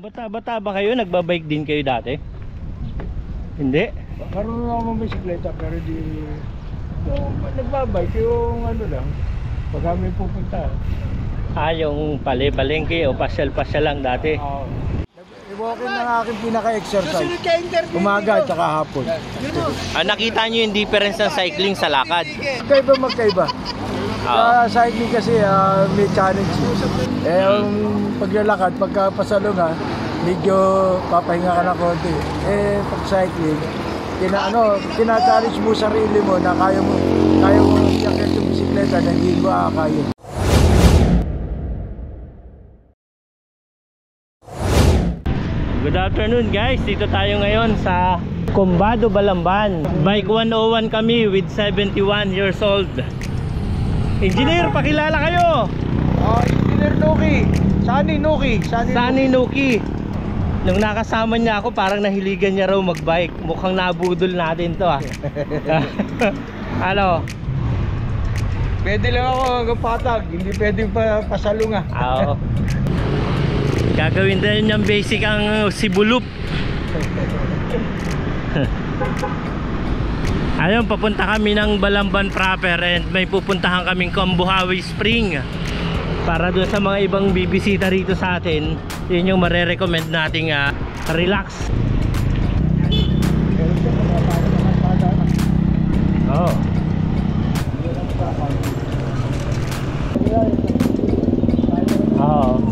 Bata-bata ba kayo? Nagbabike din kayo dati? Hindi? Karoon ako ng bisikleta pero di nagbabike yung ano lang pag kami pupunta. Yung palengke o pasyal-pasyal lang dati. I-walking ng aking pinaka-exercise umaga at saka hapon. Nakita nyo yung difference ng cycling sa lakad? Magkaiba. Sa cycling kasi may challenge. Yung paglalakad, pagka pasalungan, medyo papahinga ka na konti. Pag cycling, tina-challenge mo sarili mo na kaya mo yakit yung bisikleta na hindi mo kaya. Good afternoon guys, dito tayo ngayon sa Combado, Balamban. Bike 101 kami with 71 years old. Engineer, pakilala kayo. Engineer Nuki. Sunny Nuki. Nung nakasama niya ako, parang nahiligan niya raw magbike. Mukhang nabudol natin to Ano? Pwede lang ako hanggang patag, hindi pwede pa pasalunga. Oo. Gagawin din yung basic ang sibulup. Ayun, papunta kami ng Balamban proper and may pupuntahan kaming Cambuhawi Spring. Para doon sa mga ibang bibisita rito sa atin, yun yung marerecommend nating relax. Oh. Oo.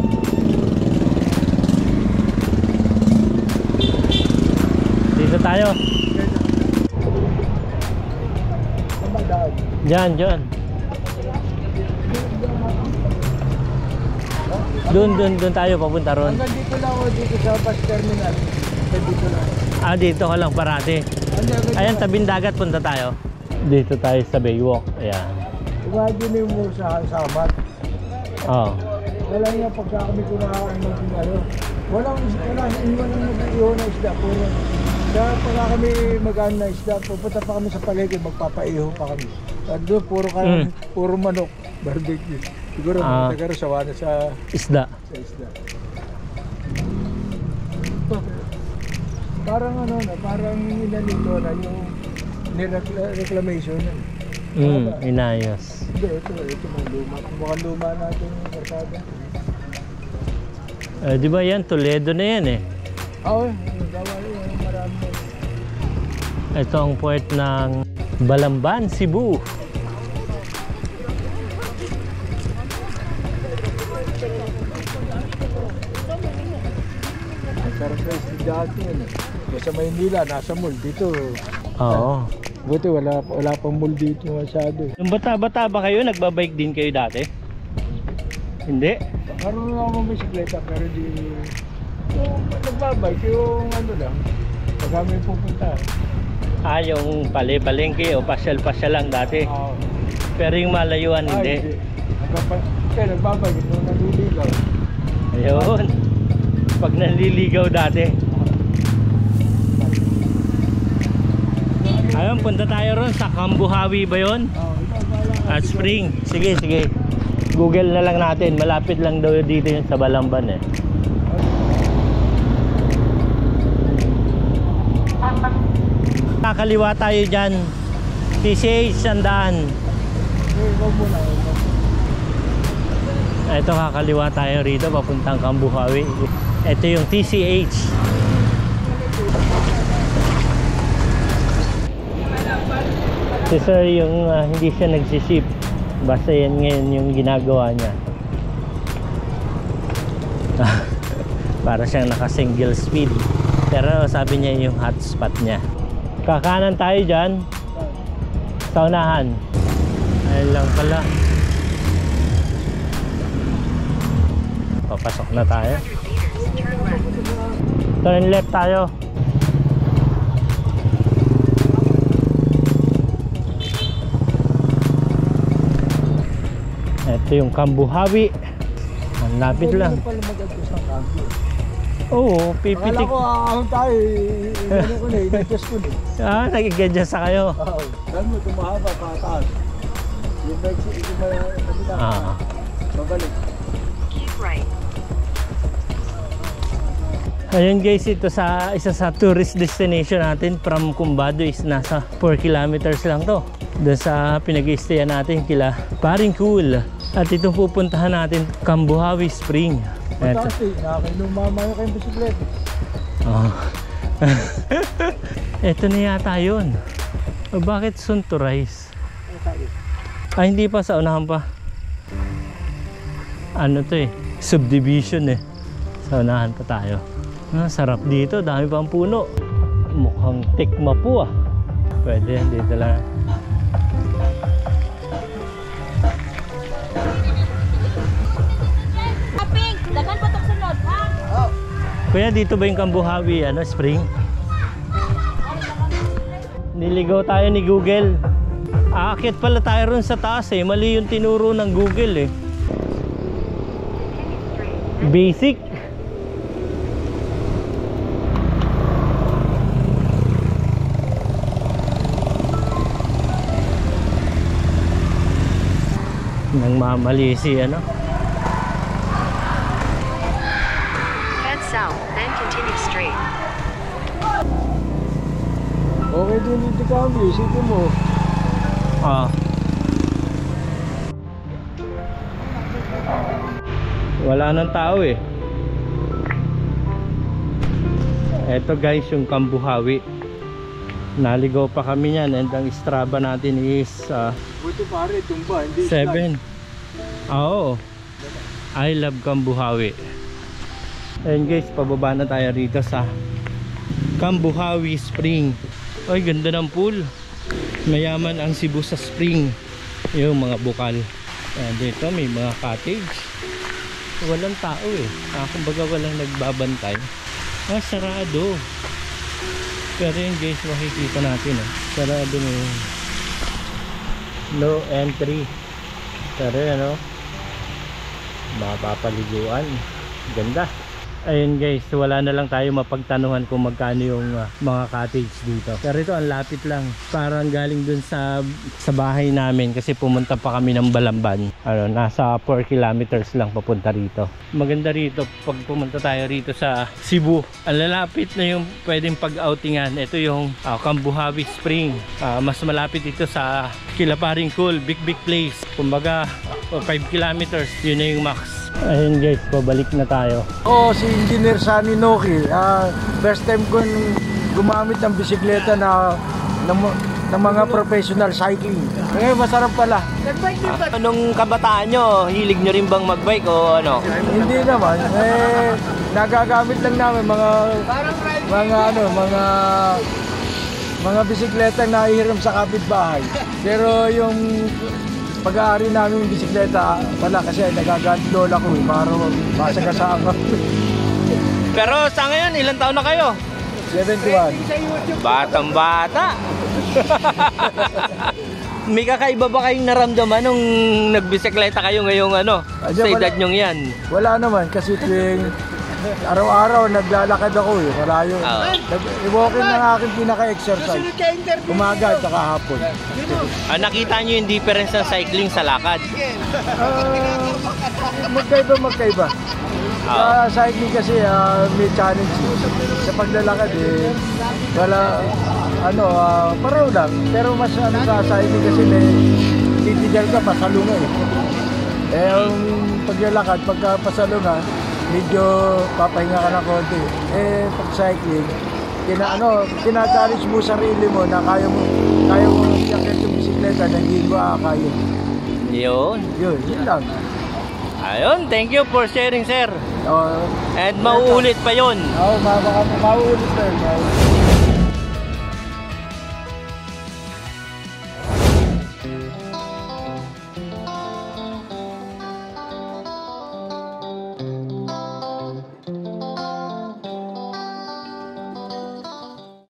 Dito tayo. Diyan. Doon tayo papunta ron. Hanggang dito lang ako dito sa bus terminal. Dito lang. Dito ka lang parati. Ayan, tabing dagat punta tayo. Dito tayo sa Baywalk. Ayan. Imagine mo sa Samat. Oo. Wala nga pagka kami kumakaan ng walang nag-iho na isda. Kaya pagka kami mag-aan na isda, pupunta pa kami sa palengke, magpapaiho pa kami. At doon, puro manok, barbecue. Siguro nagkaroon sawa na sa isda. Parang parang inalito na yung reclamation. Inayos. Hindi, ito mukhang luma natin yung karsada. Di ba yan? Toledo na yan eh. Oo, gawa yun, marami. Ito ang port ng Balamban, Cebu. Sarap na dati yun. Sa Maynila, nasa mall. Dito, Oo. buti wala pang mall dito masyado. Yung bata-bata ba kayo? Nagbabike din kayo dati? Hindi? Karoon ako ng bisikleta pero di nagbabike yung lang pag kami pupunta. Yung palengke o pasyal-pasyal lang dati. Pero yung malayuan hindi. Kaya nagbabike nung naliligaw. Ayun. Pag nanliligaw dati. Ayun, punta tayo ron sa Cambuhawi ba yun? Spring. Sige. Google na lang natin. Malapit lang daw dito yun sa Balamban eh. Kakaliwa tayo dyan. TCH Sandaan. Ito, kakaliwa tayo rito papuntang Cambuhawi. Ito yung TCH. Si sir yung hindi siya nagsiship. Basta yan ngayon yung ginagawa niya. Para siyang naka single speed. Pero sabi niya yung hotspot niya. Kakanan tayo dyan sa unahan. Ayun lang pala. Papasok na tayo. Turn left tayo. Ito yung Cambuhawi. Ang lapit lang. Oo, pipitik. Akala ko ahon tayo. I-adjust ko na. Nag-adjust sa kayo. Oo. Dahil mo tumahaba pataas. Yung bike babalik. Keep right. Ayun guys, ito sa isa sa tourist destination natin from Cumbado is nasa 4 kilometers lang to. Doon sa pinag-i-stayan natin kila Paring Cool. At itong pupuntahan natin, Cambuhawi Spring. Ito. Nakakainom mamaya kayong bisikleta. Oh. Ito na yata yun. O bakit soon to rise? Ay, hindi pa, sa unahan pa. Ano to eh, subdivision eh. Sa unahan pa tayo. Sarap dito, dami pang puno. Mukhang tikma po ah. Pwede, dito lang. Dagan pa itong sunod, ha? Kuya, dito ba yung Cambuhawi spring? Niligaw tayo ni Google. Aakyat pala tayo ron sa taas eh. Mali yung tinuro ng Google eh. Basic. Nang mamali si Head south, then continue straight. Okay din dito kami, isipin mo. Wala nang tao eh. Eto guys yung Cambuhawi. Naligaw pa kami yan and ang Strava natin is Buto pare, tumba, hindi 7. Oo. I love Cambuhawi. Ayun guys, pababa na tayo rito sa Cambuhawi Spring. Ay, ganda ng pool. Mayaman ang Cebu sa spring. Yung mga bukal. Ayan, dito may mga cottage. Walang tao eh. Kumbaga walang nagbabantay. Sarado. Pero yun guys, makikita natin sarado na yun. No entry. Pero yan mapapaliguan. Ganda. Ayun guys, wala na lang tayo mapagtanuhan kung magkano yung mga cottage dito. Pero ito ang lapit lang. Parang galing dun sa bahay namin kasi pumunta pa kami ng Balamban. Nasa 4 kilometers lang papunta rito. Maganda rito pag pumunta tayo rito sa Cebu. Ang lalapit na yung pwedeng pag-outingan. Ito yung Cambuhawi Spring. Mas malapit ito sa kila Paring Cool, big place. Kumbaga 5 kilometers, yun na yung max. Ayun guys, pabalik na tayo. Si Engineer Sunny Noki. First time ko gumamit ng bisikleta na mga professional cycling. Masarap pala. Anong kabataan nyo? Hilig nyo rin bang magbike o ano? Hindi naman. Nagagamit lang namin mga bisikleta na nahihiram sa kapitbahay. Pero yung pag-aari namin yung bisikleta, wala kasi nagagamit lola ko para masagasaan ko. Pero sa ngayon, ilang taon na kayo? 71. Batang bata. May kakaiba ba kayong naramdaman nung nagbisikleta kayo ngayong sa edad nyong yan? Wala naman kasi tuwing araw-araw naglalakad ako malayo. I-walking ng aking pinaka-exercise. Umaga at saka hapon. Nakita nyo yung difference ng cycling sa lakad? Magkaiba. Sa cycling kasi may challenge. Sa paglalakad wala pareho lang. Pero mas sa cycling kasi may titigal ka pasalunga yung paglalakad pagka pasalunga medyo papahinga ka na konti. Pag cycling, tina-challenge mo sarili mo na kaya mo yakit yung bisikleta na hindi mo kaya. Yun lang. Ayun, thank you for sharing, sir. And mauulit pa yun. Mauulit pa yun.